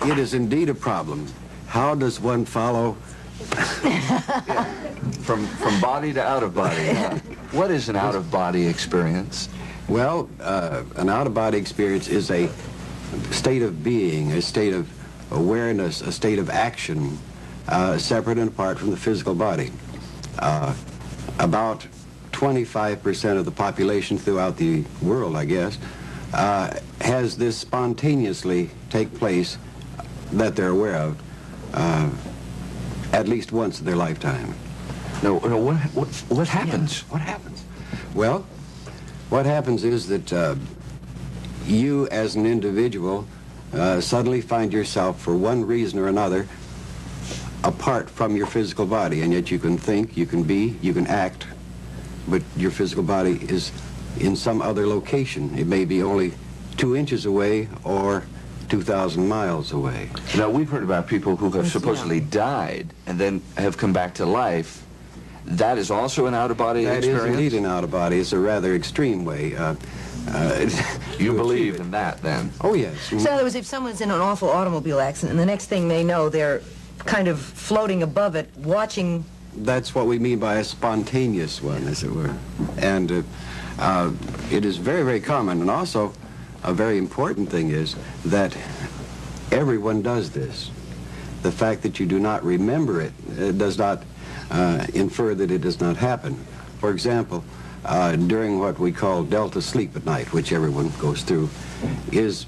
it is indeed a problem. How does one follow from body to out of body? What is an out-of-body experience? Well, an out-of-body experience is a state of being, a state of awareness, a state of action, separate and apart from the physical body. About 25% of the population throughout the world, I guess, has this spontaneously take place that they're aware of at least once in their lifetime. No, what happens? What happens? Well, what happens is that you as an individual suddenly find yourself, for one reason or another, apart from your physical body, and yet you can think, you can be, you can act, but your physical body is in some other location. It may be only 2 inches away or 2,000 miles away. Now, we've heard about people who have supposedly died and then have come back to life. That is also an out-of-body experience? That is indeed an out-of-body. It's a rather extreme way. You believe in that, then? Oh, yes. So in other words, if someone's in an awful automobile accident and the next thing they know, they're kind of floating above it, watching... That's what we mean by a spontaneous one, as it were. And it is very, very common. And also, a very important thing is that everyone does this. The fact that you do not remember it, does not infer that it does not happen. For example, during what we call delta sleep at night, which everyone goes through, is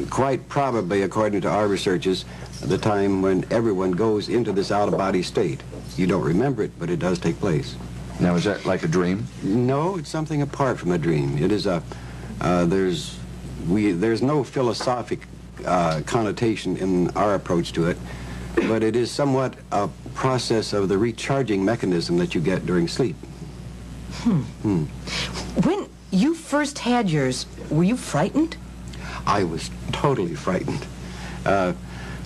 quite probably, according to our researches, the time when everyone goes into this out-of-body state. You don't remember it, but it does take place. Now, is that like a dream? No, it's something apart from a dream. It is a, there's no philosophic connotation in our approach to it, but it is somewhat a process of the recharging mechanism that you get during sleep. When you first had yours, were you frightened? I was totally frightened.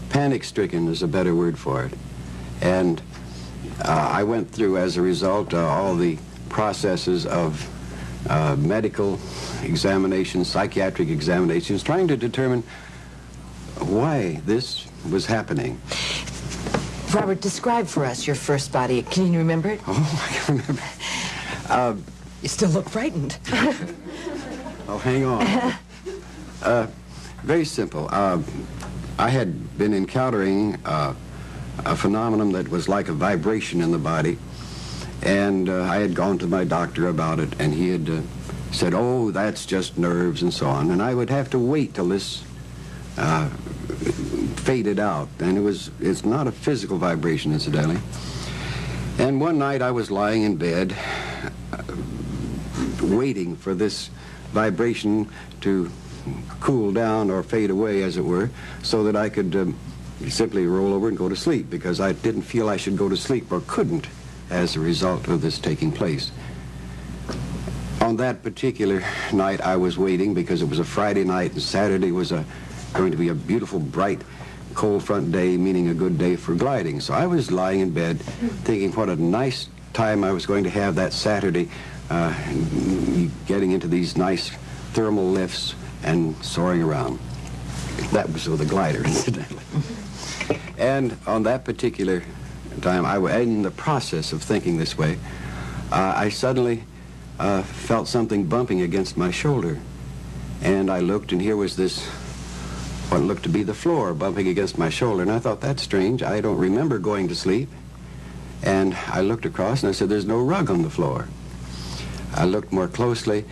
Panic-stricken is a better word for it. And I went through, as a result, all the processes of medical examinations, psychiatric examinations, trying to determine why this was happening. Robert, describe for us your first body. Can you remember it? Oh, I can remember. You still look frightened. Oh, hang on. Very simple. I had been encountering a phenomenon that was like a vibration in the body, and I had gone to my doctor about it, and he had said, oh, that's just nerves and so on, and I would have to wait till this faded out, and it's not a physical vibration, incidentally. And one night I was lying in bed waiting for this vibration to cool down or fade away, as it were, so that I could simply roll over and go to sleep, because I didn't feel I should go to sleep, or couldn't, as a result of this taking place. On that particular night I was waiting, because it was a Friday night and Saturday was going to be a beautiful, bright, cold front day, meaning a good day for gliding. So I was lying in bed thinking what a nice time I was going to have that Saturday, getting into these nice thermal lifts and soaring around. That was with a glider, incidentally. And on that particular time, in the process of thinking this way, I suddenly felt something bumping against my shoulder. And I looked, and here was this, what looked to be the floor, bumping against my shoulder. And I thought, that's strange. I don't remember going to sleep. And I looked across, and I said, there's no rug on the floor. I looked more closely,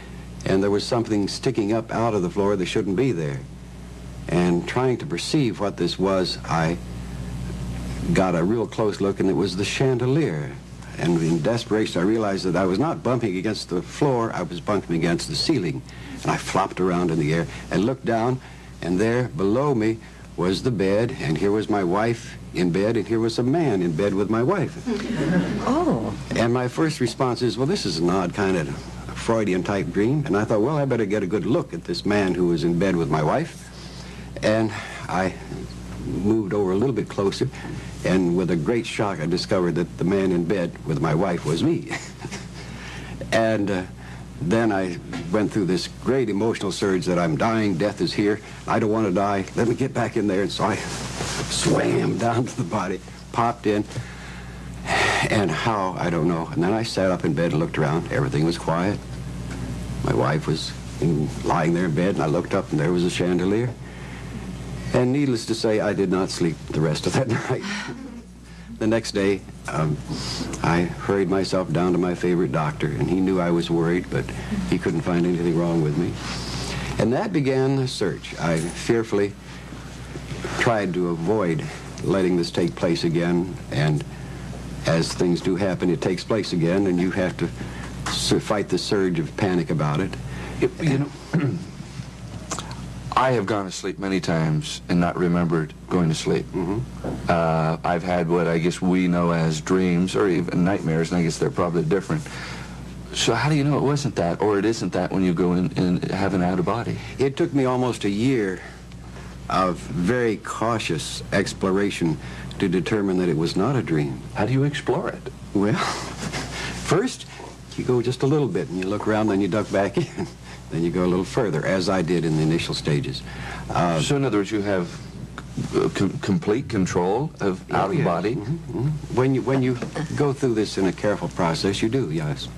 and there was something sticking up out of the floor that shouldn't be there. And trying to perceive what this was, I got a real close look, and it was the chandelier. And in desperation, I realized that I was not bumping against the floor, I was bumping against the ceiling. And I flopped around in the air and looked down, and there below me was the bed, and here was my wife in bed, and here was a man in bed with my wife. Oh. And my first response is, well, this is an odd kind of Freudian-type dream. And I thought, well, I better get a good look at this man who was in bed with my wife. And I moved over a little bit closer, and with a great shock, I discovered that the man in bed with my wife was me. And then I went through this great emotional surge that I'm dying, death is here, I don't want to die, let me get back in there. And so I swam down to the body, popped in, and how, I don't know. And then I sat up in bed and looked around. Everything was quiet. My wife was lying there in bed, and I looked up, and there was a chandelier. And needless to say, I did not sleep the rest of that night. The next day, I hurried myself down to my favorite doctor, and he knew I was worried, but he couldn't find anything wrong with me. And that began the search. I fearfully tried to avoid letting this take place again, and as things do happen, it takes place again, and you have to fight the surge of panic about it. You know, I have gone to sleep many times and not remembered going to sleep. I've had what I guess we know as dreams or even nightmares, and I guess they're probably different. So how do you know it wasn't that, or it isn't that when you go in and have an out-of-body? It took me almost a year of very cautious exploration to determine that it was not a dream. How do you explore it? Well, first, you go just a little bit, and you look around, then you duck back in. Then you go a little further, as I did in the initial stages. So in other words, you have complete control of out-of-body? When you go through this in a careful process, you do, yes.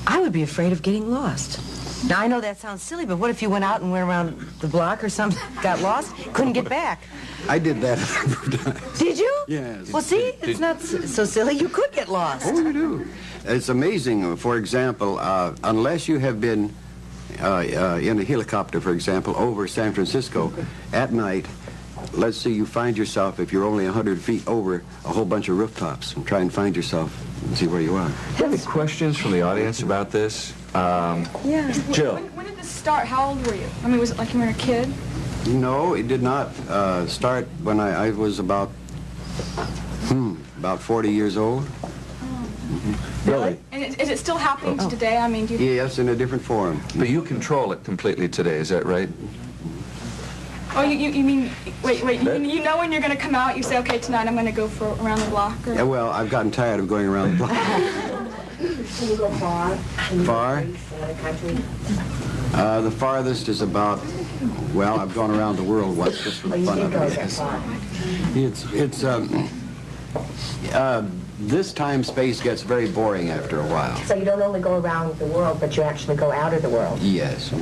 I would be afraid of getting lost. Now, I know that sounds silly, but what if you went out and went around the block or something, got lost, couldn't get back? I did that a number of times. Did you? Yes. Well, see, it's not so silly. You could get lost. Oh, you do. It's amazing. For example, unless you have been in a helicopter, for example, over San Francisco at night, let's say you find yourself, if you're only 100 feet over a whole bunch of rooftops, and try and find yourself and see where you are. Do you have any questions from the audience about this? Yeah. Jill. When did this start? How old were you? I mean, was it like you were a kid? No, it did not start when I was about 40 years old. Really? And is it still happening to today? I mean, do you... Yes, in a different form. But you control it completely today, is that right? Oh, you mean... Wait, you know when you're going to come out, you say, okay, tonight I'm going to go for around the block? Or... Yeah, well, I've gotten tired of going around the block. Can you go far? Far? Country? The farthest is about, well, I've gone around the world once just for the fun of it. Yes. This time-space gets very boring after a while. So you don't only go around the world, but you actually go out of the world. Yes.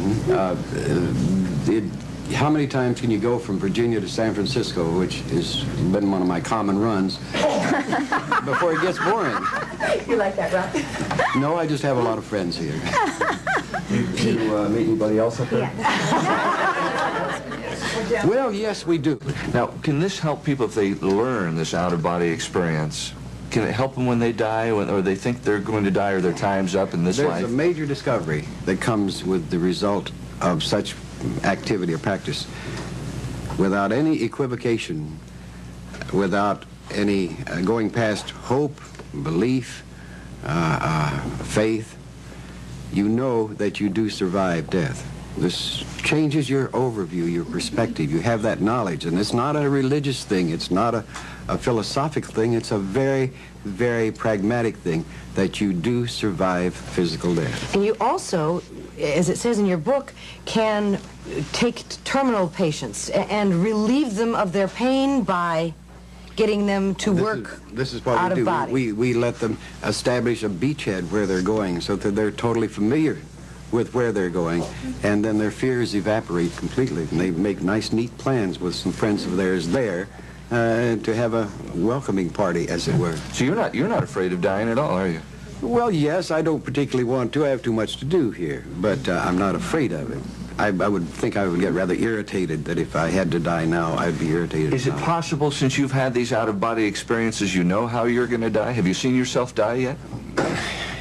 How many times can you go from Virginia to San Francisco, which has been one of my common runs, before it gets boring? You like that, Rob? No, I just have a lot of friends here. You meet anybody else up there? Yeah. Well, yes, we do. Now, can this help people if they learn this out-of-body experience? Can it help them when they die, or they think they're going to die, or their time's up in this life? There's a major discovery that comes with the result of such activity or practice. Without any equivocation, without any going past hope, belief, faith, you know that you do survive death. This changes your overview, your perspective. You have that knowledge, and it's not a religious thing. It's not a philosophical thing. It's a very, very pragmatic thing that you do survive physical death. And you also, as it says in your book, can take terminal patients and relieve them of their pain by getting them to work This is what out we of do. body. We let them establish a beachhead where they're going so that they're totally familiar with where they're going, and then their fears evaporate completely, and they make nice, neat plans with some friends of theirs there to have a welcoming party, as it were. So you're not afraid of dying at all, are you? Well, yes, I don't particularly want to. I have too much to do here, but I'm not afraid of it. I would think I would get rather irritated that if I had to die now, I'd be irritated. Is it now. possible, since you've had these out-of-body experiences, you know how you're going to die? Have you seen yourself die yet?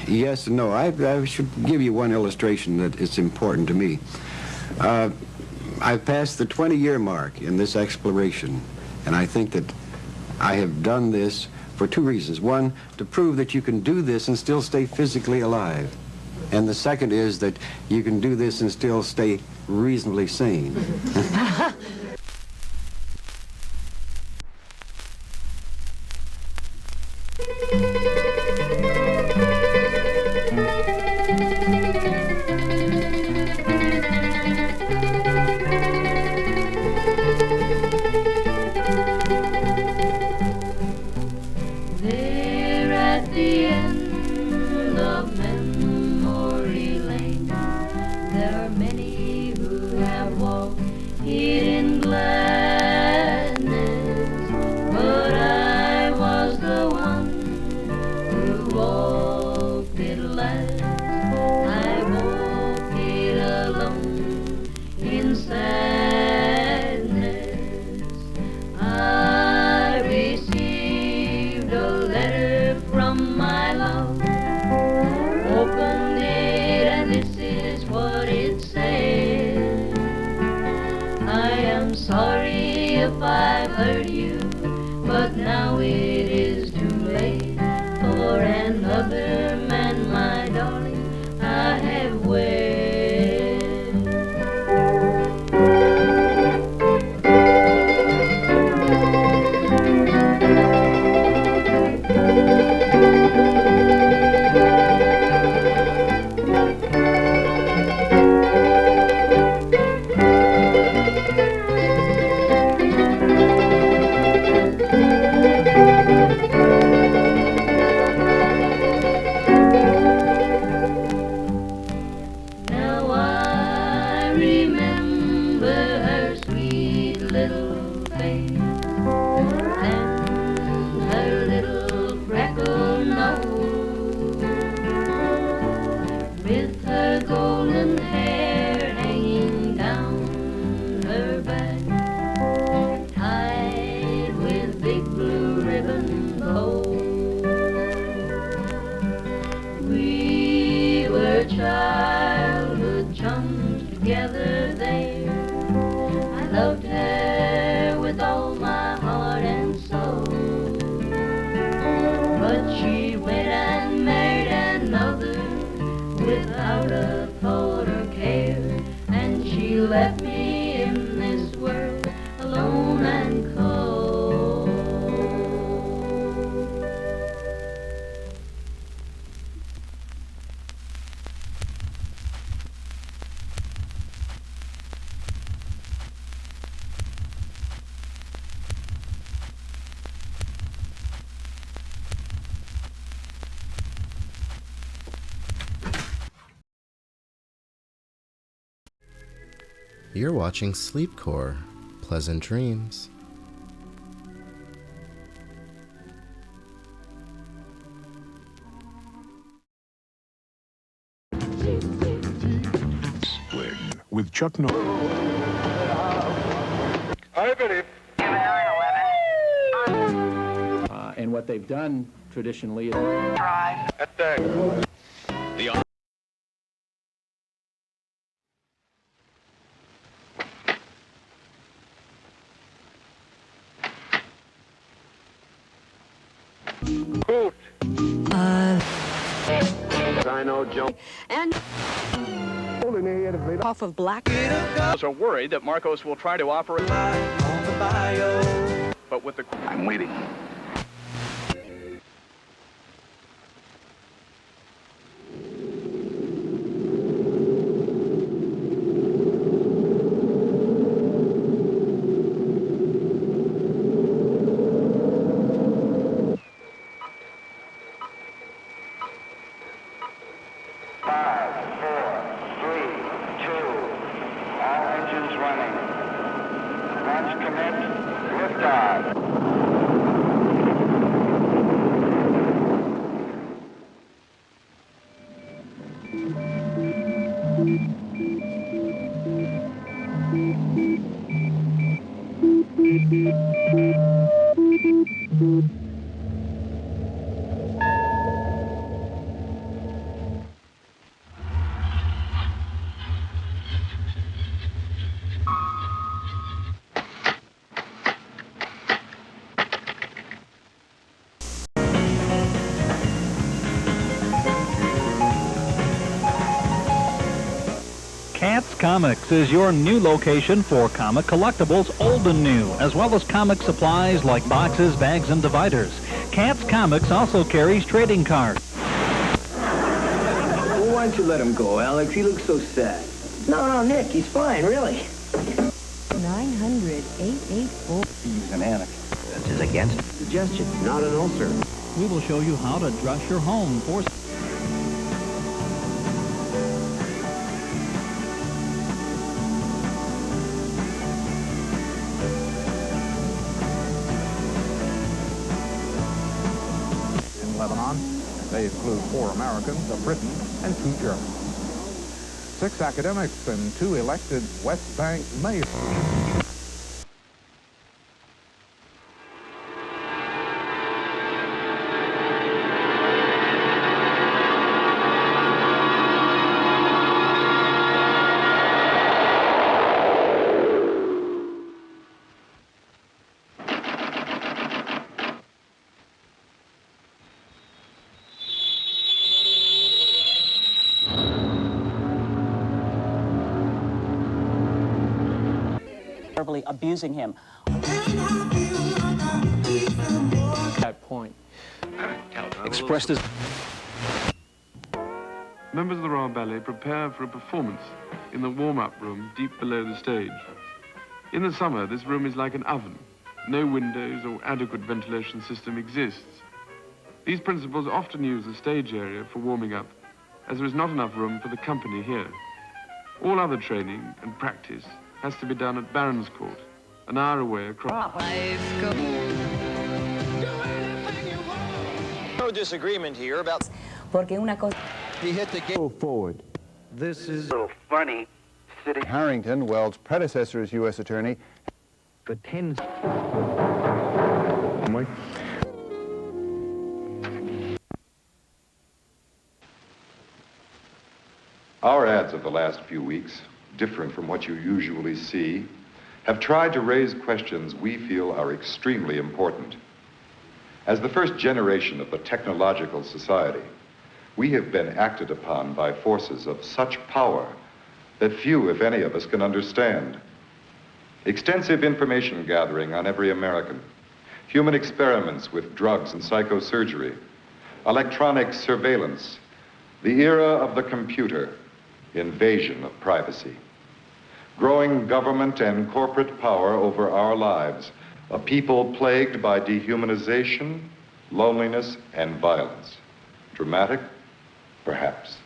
Yes and no. I should give you one illustration that is important to me. I've passed the 20-year mark in this exploration, and I think that I have done this for two reasons. One, to prove that you can do this and still stay physically alive. And the second is that you can do this and still stay reasonably sane. but now it is too late for another man, my darling, I have wed. Now I remember her sweet little face and her little freckled nose, with her golden hair hanging down her back, tied with big blue ribbon bows. We were childhood chums together there. I loved her with all my heart and soul. But she went and married another without a thought or care, and she left me in this world alone and cold. You're watching Sleepcore. Pleasant dreams. With Chuck Norris. And what they've done traditionally is And puff of black. Are worried that Marcos will try to operate on the bio. But with the... I'm waiting. Katz Comics is your new location for comic collectibles, old and new, as well as comic supplies like boxes, bags, and dividers. Katz Comics also carries trading cards. Well, why don't you let him go, Alex? He looks so sad. No, Nick, he's fine, really. 900-884. He's an anarchist. This is against suggestion, not an ulcer. We will show you how to dress your home for... Lebanon. They include 4 Americans, a Briton, and 2 Germans. 6 academics and 2 elected West Bank mayors. sexually abusing him. That point. Expressed as... Members of the Royal Ballet prepare for a performance in the warm-up room deep below the stage. In the summer, this room is like an oven. No windows or adequate ventilation system exists. These principals often use the stage area for warming up, as there is not enough room for the company here. All other training and practice has to be done at Barons Court, an hour away across... No disagreement here about... He hit the gate. Go forward. This is... So funny. Harrington, Wells' predecessor as U.S. Attorney. The 10... Our ads of the last few weeks, different from what you usually see, have tried to raise questions we feel are extremely important. As the first generation of the technological society, we have been acted upon by forces of such power that few, if any, of us can understand. Extensive information gathering on every American, human experiments with drugs and psychosurgery, electronic surveillance, the era of the computer, invasion of privacy, growing government and corporate power over our lives, a people plagued by dehumanization, loneliness, and violence. Dramatic? Perhaps.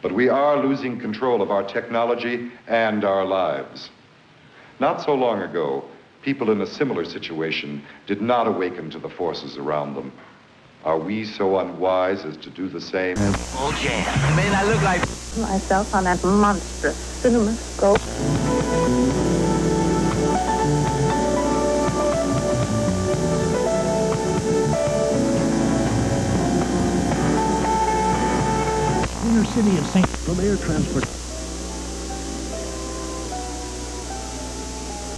But we are losing control of our technology and our lives. Not so long ago, people in a similar situation did not awaken to the forces around them. Are we so unwise as to do the same? Oh, yeah. May I look like... myself on that monstrous cinemascope. Inner city of St. from air transport.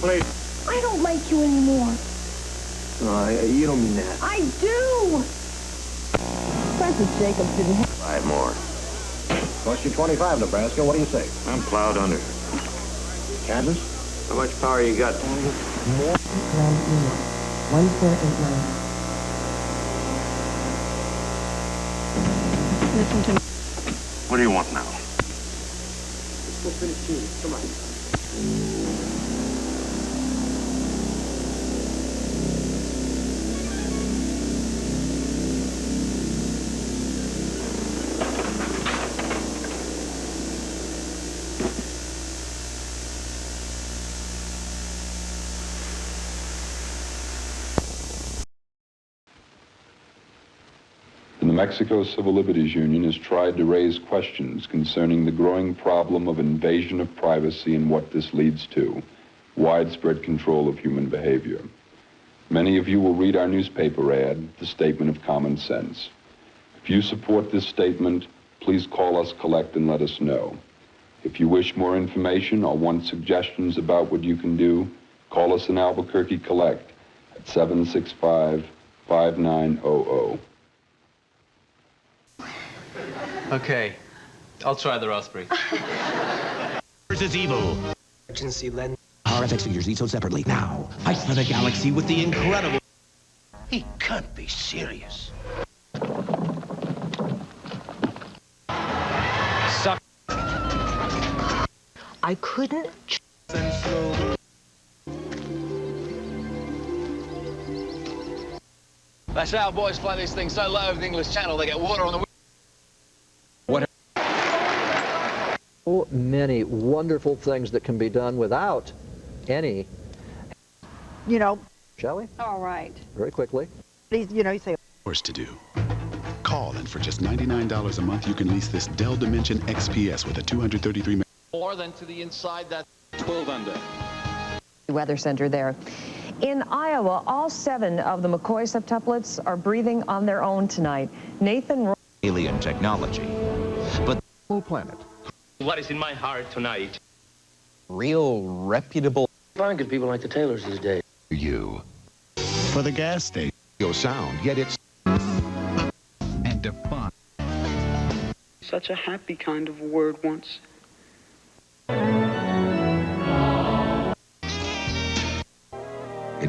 Wait. I don't like you anymore. No, you don't mean that. I do! Francis Jacobs didn't have... 5 more. Cost you 25, Nebraska. What do you say? I'm plowed under. Kansas? How much power you got? More. Land email. 1489. Listen to me. What do you want now? Let's go finish shooting. Come on. The New Mexico Civil Liberties Union has tried to raise questions concerning the growing problem of invasion of privacy and what this leads to, widespread control of human behavior. Many of you will read our newspaper ad, The Statement of Common Sense. If you support this statement, please call us collect and let us know. If you wish more information or want suggestions about what you can do, call us in Albuquerque collect at 765-5900. Okay, I'll try the raspberry. Versus evil. Emergency lens. RFX figures each sold separately. Now, fight for the galaxy with the incredible... He can't be serious. Suck. I couldn't... That's how boys fly these things so low over the English Channel, they get water on the... So many wonderful things that can be done without any, shall we? All right. Very quickly. You say... Worse to do. Call, and for just $99 a month, you can lease this Dell Dimension XPS with a 233... More than to the inside, that 12 under. Weather Center there. In Iowa, all 7 of the McCoy septuplets are breathing on their own tonight. Nathan... Alien technology. But... Whole planet. What is in my heart tonight? Real, reputable... Find good people like the Taylors these days. You. For the gas station. Your sound, yet it's... and defined. Such a happy kind of word once.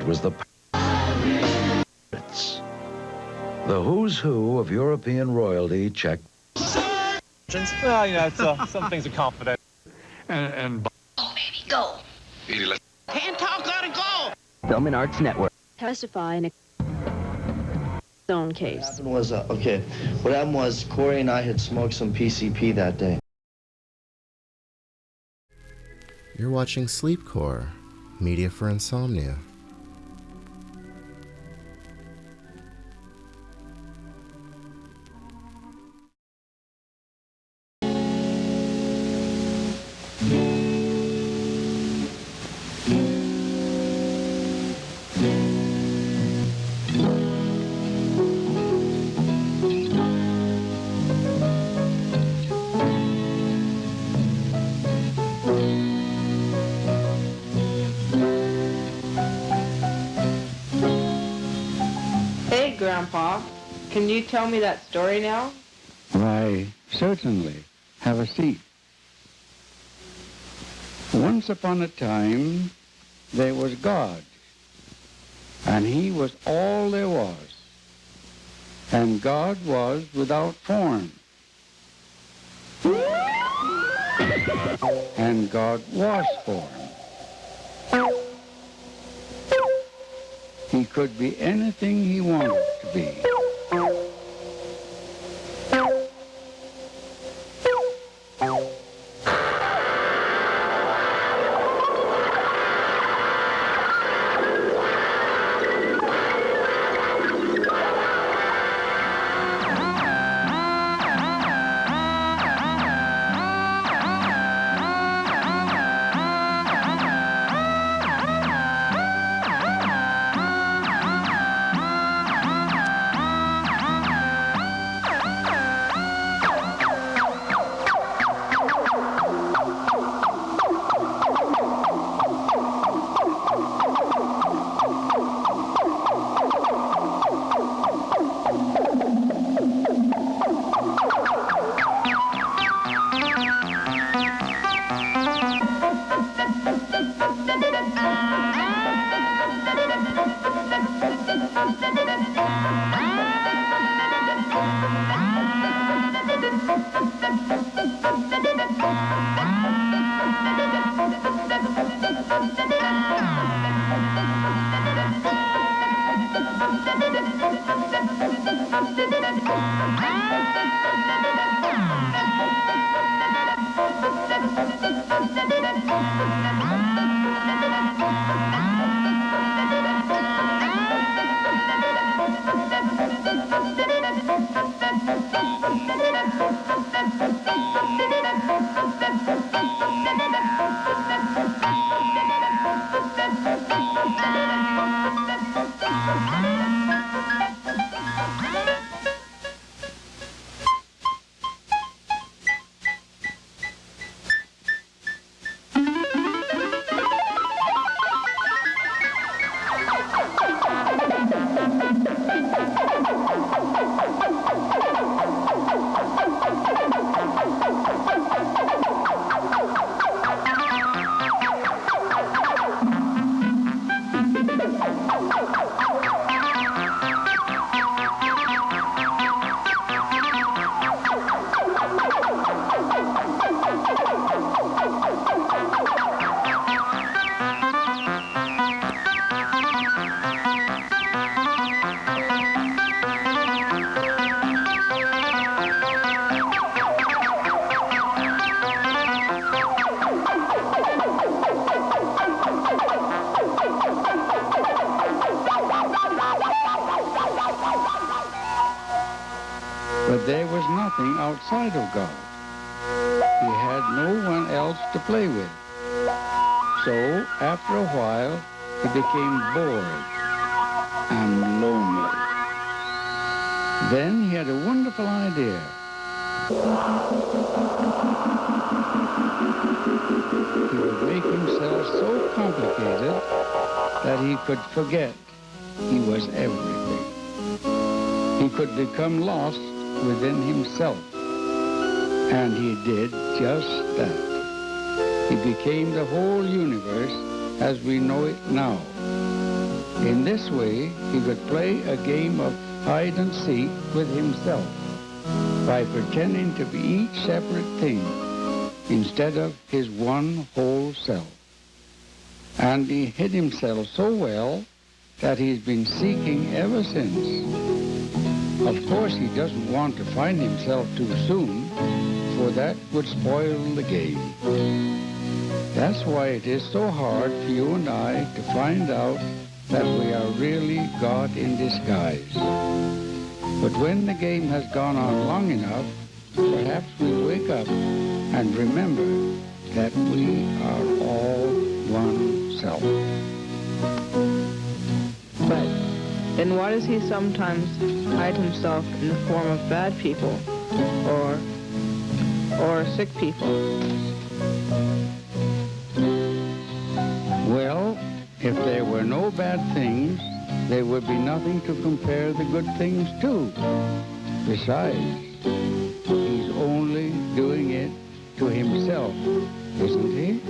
It was the the who's who of European royalty checked. Well, you know, some things are confidential. And Oh, baby, go. Can't talk, gotta go. Film and Arts Network. Testify in a own case. What happened was, what happened was Corey and I had smoked some PCP that day. You're watching Sleepcore, media for insomnia. Hey, Grandpa, can you tell me that story now? Why, certainly. Have a seat. Once upon a time, there was God, and he was all there was. And God was without form. And God was form. He could be anything he wanted to be. But there was nothing outside of God. He had no one else to play with. So, after a while, he became bored and lonely. Then he had a wonderful idea. He would make himself so complicated that he could forget he was everything. He could become lost within himself. And he did just that. He became the whole universe as we know it now. In this way, he could play a game of hide and seek with himself by pretending to be each separate thing instead of his one whole self. And he hid himself so well that he's been seeking ever since. Of course, he doesn't want to find himself too soon, for that would spoil the game. That's why it is so hard for you and I to find out that we are really God in disguise. But when the game has gone on long enough, perhaps we'll wake up and remember that we are all one self. But then why does he sometimes hide himself in the form of bad people or sick people? Well, if there were no bad things, there would be nothing to compare the good things to. Besides, he's only doing it to himself, isn't he?